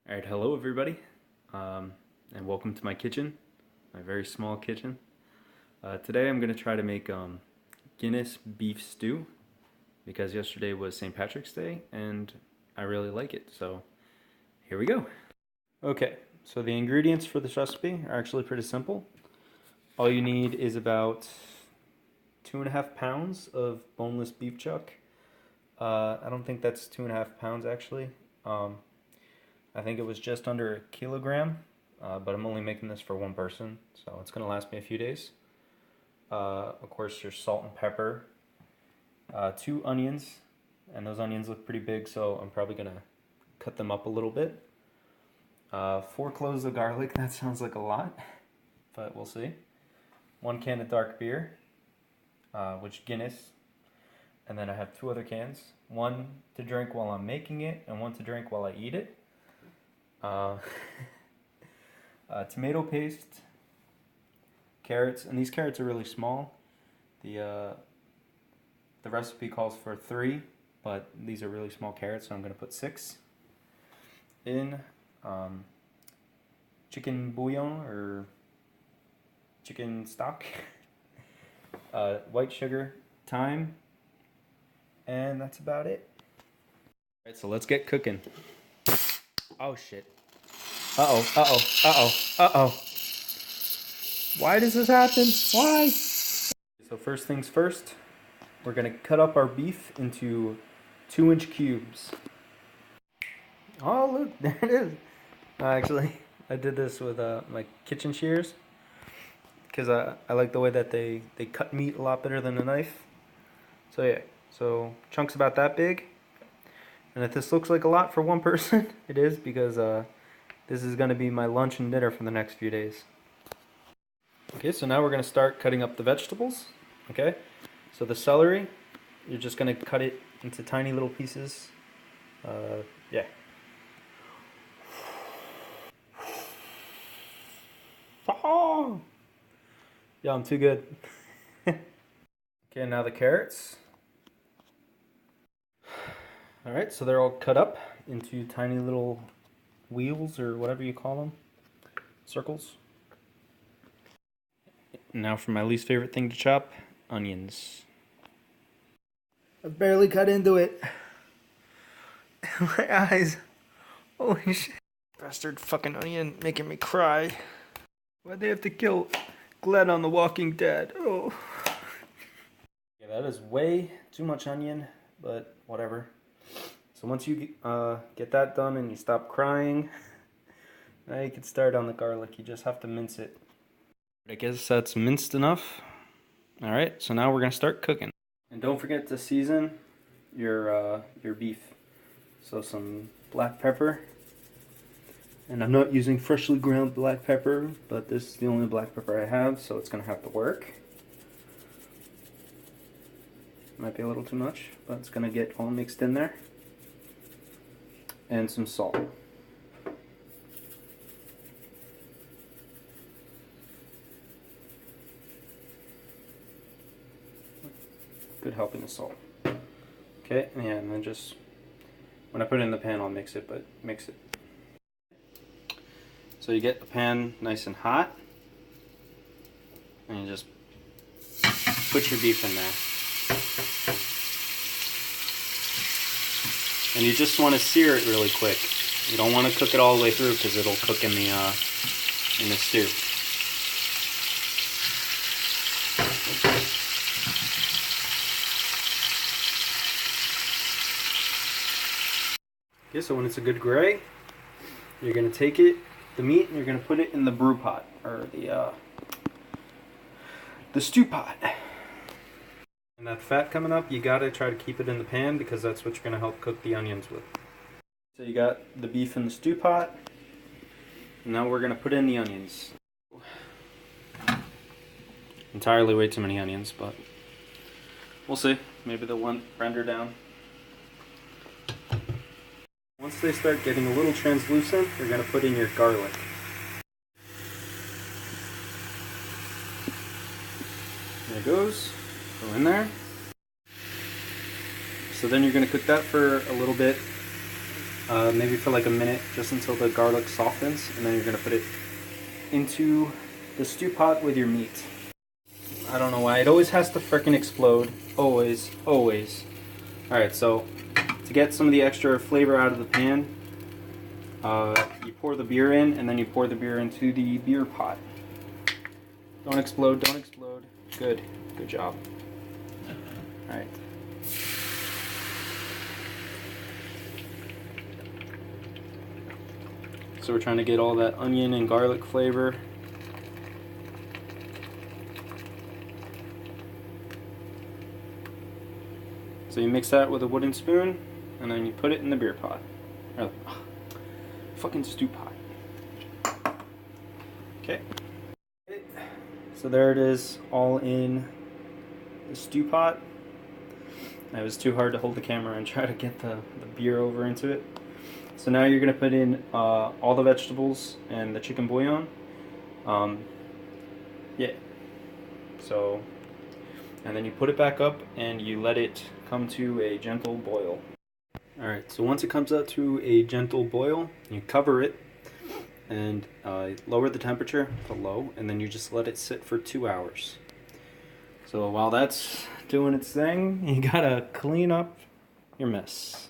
Alright, hello everybody, and welcome to my kitchen, my very small kitchen. Today I'm going to try to make Guinness beef stew, because yesterday was St. Patrick's Day, and I really like it, so here we go. Okay, so the ingredients for this recipe are actually pretty simple. All you need is about 2.5 pounds of boneless beef chuck. I don't think that's 2.5 pounds actually. I think it was just under a kilogram, but I'm only making this for one person, so it's going to last me a few days. Of course, your salt and pepper, 2 onions, and those onions look pretty big, so I'm probably going to cut them up a little bit. 4 cloves of garlic, that sounds like a lot, but we'll see. 1 can of dark beer, which Guinness, and then I have 2 other cans. 1 to drink while I'm making it, and 1 to drink while I eat it. Tomato paste, carrots, and these carrots are really small. The recipe calls for 3, but these are really small carrots, so I'm going to put 6 in. Chicken bouillon or chicken stock, white sugar, thyme, and that's about it. Alright, so let's get cooking. Oh shit. Uh-oh, uh-oh, uh-oh, uh-oh. Why does this happen? Why? So first things first, we're gonna cut up our beef into 2-inch cubes. Oh look, there it is. Actually, I did this with my kitchen shears, because I like the way that they cut meat a lot better than a knife. So yeah, so chunks about that big. And if this looks like a lot for one person, it is, because this is going to be my lunch and dinner for the next few days. Okay, so now we're going to start cutting up the vegetables. Okay, so the celery, you're just going to cut it into tiny little pieces. Yeah. Oh! Yeah, I'm too good. Okay, now the carrots. Alright, so they're all cut up into tiny little wheels, or whatever you call them. Circles. Now for my least favorite thing to chop, onions. I barely cut into it. My eyes. Holy shit. Bastard fucking onion making me cry. Why'd they have to kill Glenn on The Walking Dead? Oh. Yeah, that is way too much onion, but whatever. So once you get that done and you stop crying, now you can start on the garlic. You just have to mince it. I guess that's minced enough. Alright, so now we're going to start cooking. And don't forget to season your beef. So some black pepper. And I'm not using freshly ground black pepper, but this is the only black pepper I have, so it's going to have to work. Might be a little too much, but it's going to get all mixed in there. And some salt. Good helping of salt. Okay, yeah, and then just, when I put it in the pan, I'll mix it, but mix it. So you get the pan nice and hot, and you just put your beef in there. And you just want to sear it really quick. You don't want to cook it all the way through, because it'll cook in the stew. Okay, so when it's a good gray, you're going to take it, the meat, and you're going to put it in the brew pot, or the stew pot. And that fat coming up, you gotta try to keep it in the pan, because that's what you're gonna help cook the onions with. So you got the beef in the stew pot. Now we're gonna put in the onions. Entirely way too many onions, but we'll see. Maybe they'll render down. Once they start getting a little translucent, you're gonna put in your garlic. There it goes. Go in there. So then you're going to cook that for a little bit, maybe for like a minute, just until the garlic softens, and then you're gonna put it into the stew pot with your meat. I don't know why, it always has to frickin' explode. Always, always. Alright, so to get some of the extra flavor out of the pan, you pour the beer in, and then you pour the beer into the beer pot. Don't explode, don't explode. Good, good job. Alright. So we're trying to get all that onion and garlic flavor. So you mix that with a wooden spoon, and then you put it in the beer pot. Or, fucking stew pot. Okay. So there it is, all in the stew pot. It was too hard to hold the camera and try to get the beer over into it. So now you're going to put in all the vegetables and the chicken bouillon. Yeah. So, and then you put it back up and you let it come to a gentle boil. Alright, so once it comes up to a gentle boil, you cover it and lower the temperature to low, and then you just let it sit for 2 hours. So while that's doing its thing, you gotta clean up your mess.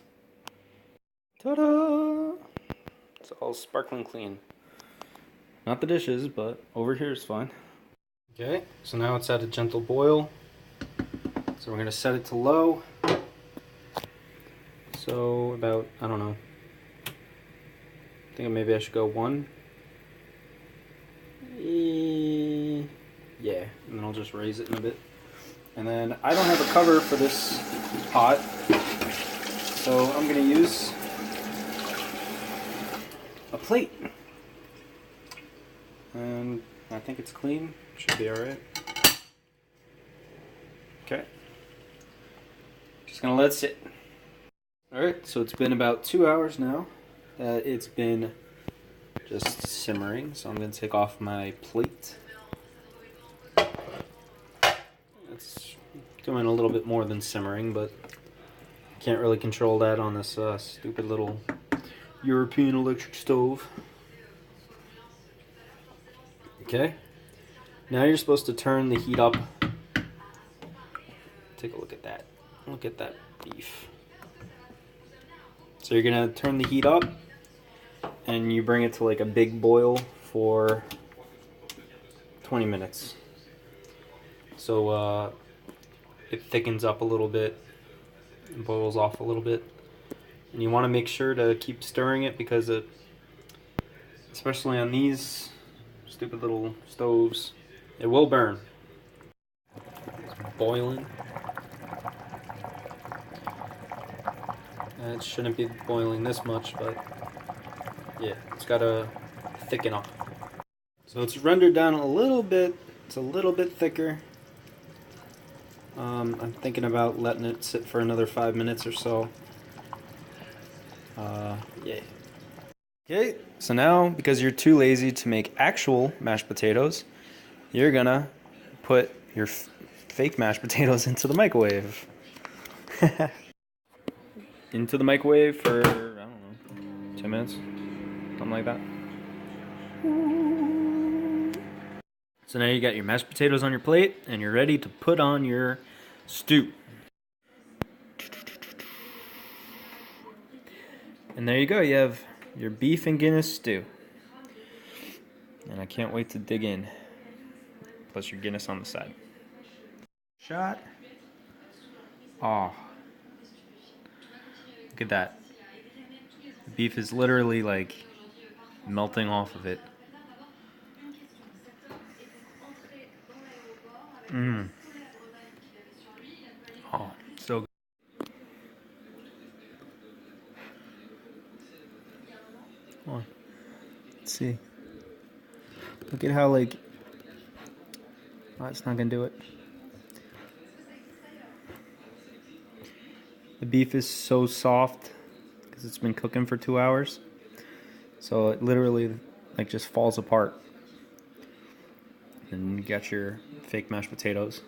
Ta-da! It's all sparkling clean. Not the dishes, but over here is fine. Okay, so now it's at a gentle boil. So we're gonna set it to low. So about, I don't know, I think maybe I should go 1. Yeah, and then I'll just raise it in a bit. And then I don't have a cover for this pot, so I'm gonna use a plate. And I think it's clean, should be alright. Okay. Just gonna let it sit. Alright, so it's been about 2 hours now that it's been just simmering, so I'm going to take off my plate. It's doing a little bit more than simmering, but can't really control that on this stupid little European electric stove. Okay, now you're supposed to turn the heat up. Take a look at that. Look at that beef. So you're gonna turn the heat up and you bring it to like a big boil for 20 minutes. So it thickens up a little bit and boils off a little bit. And you want to make sure to keep stirring it because it, especially on these stupid little stoves, it will burn. It's boiling. And it shouldn't be boiling this much, but yeah, it's got to thicken up. So it's rendered down a little bit. It's a little bit thicker. I'm thinking about letting it sit for another 5 minutes or so. Yeah. Okay, so now because you're too lazy to make actual mashed potatoes, you're gonna put your fake mashed potatoes into the microwave. Into the microwave for, I don't know, 2 minutes, something like that. So now you got your mashed potatoes on your plate and you're ready to put on your stew. And there you go, you have your beef and Guinness stew. And I can't wait to dig in. Plus your Guinness on the side. Shot. Oh. Look at that. The beef is literally like melting off of it. Mmm. Oh, so good. Come on. Let's see. Look at how like... Oh, it's not gonna do it. The beef is so soft because it's been cooking for 2 hours. So it literally like just falls apart. And you got your fake mashed potatoes.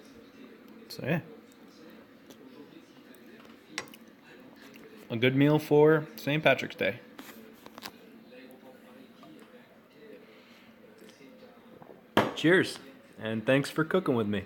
So yeah. a good meal for St. Patrick's Day. Cheers, and thanks for cooking with me.